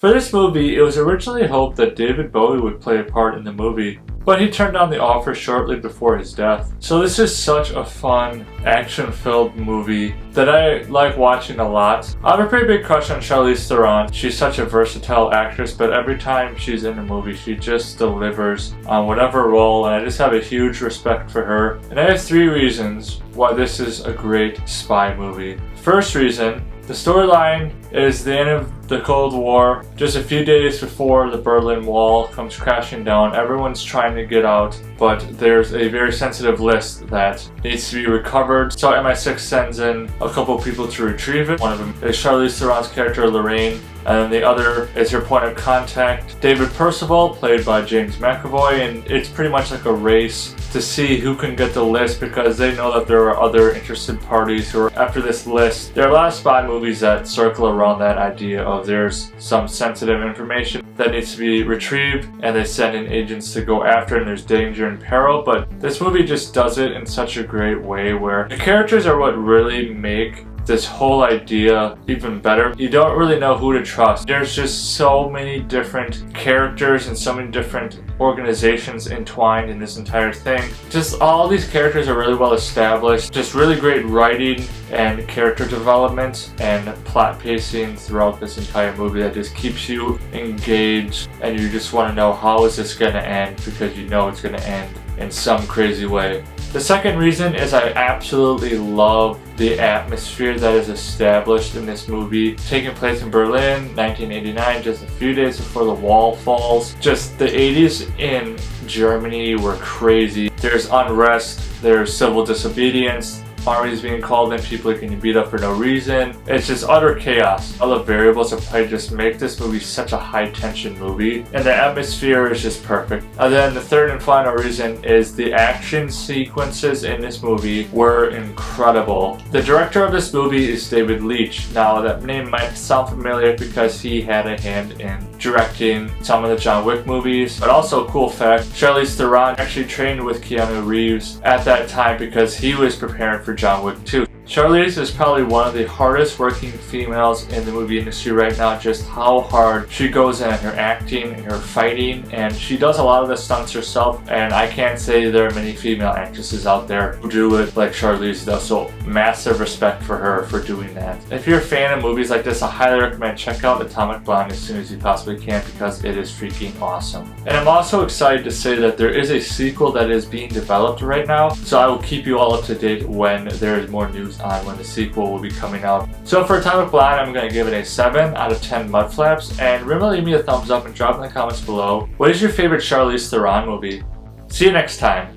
For this movie, it was originally hoped that David Bowie would play a part in the movie, but he turned down the offer shortly before his death. So this is such a fun, action-filled movie that I like watching a lot. I have a pretty big crush on Charlize Theron. She's such a versatile actress, but every time she's in a movie, she just delivers on whatever role, and I just have a huge respect for her. And I have 3 reasons why this is a great spy movie. First reason, the storyline is the end of the Cold War, just a few days before the Berlin Wall comes crashing down. Everyone's trying to get out, but there's a very sensitive list that needs to be recovered. So MI6 sends in a couple people to retrieve it. One of them is Charlize Theron's character Lorraine, and then the other is her point of contact, David Percival, played by James McAvoy, and it's pretty much like a race to see who can get the list because they know that there are other interested parties who are after this list. There are a lot of spy movies that circle around that idea of there's some sensitive information that needs to be retrieved and they send in agents to go after it and there's danger and peril, but this movie just does it in such a great way where the characters are what really make this whole idea even better. You don't really know who to trust. There's just so many different characters and so many different organizations entwined in this entire thing. Just all these characters are really well established. Just really great writing and character development and plot pacing throughout this entire movie that just keeps you engaged and you just want to know how is this going to end because you know it's going to end in some crazy way. The second reason is I absolutely love the atmosphere that is established in this movie. Taking place in Berlin, 1989, just a few days before the wall falls. Just the 80s in Germany were crazy. There's unrest, there's civil disobedience, armies being called in, people are getting beat up for no reason. It's just utter chaos. All the variables at play just make this movie such a high tension movie, and the atmosphere is just perfect. And then the third and final reason is the action sequences in this movie were incredible. The director of this movie is David Leitch. Now that name might sound familiar because he had a hand in directing some of the John Wick movies, but also a cool fact, Charlize Theron actually trained with Keanu Reeves at that time because he was preparing for John Wick 2. Charlize is probably one of the hardest working females in the movie industry right now, just how hard she goes in her acting and her fighting, and she does a lot of the stunts herself, and I can't say there are many female actresses out there who do it like Charlize does, so massive respect for her for doing that. If you're a fan of movies like this, I highly recommend check out Atomic Blonde as soon as you possibly can because it is freaking awesome. And I'm also excited to say that there is a sequel that is being developed right now, so I will keep you all up to date when there is more news on when the sequel will be coming out. So for Atomic Blonde, I'm going to give it a 7 out of 10 Mudflaps, and remember to leave me a thumbs up and drop in the comments below. What is your favorite Charlize Theron movie? See you next time.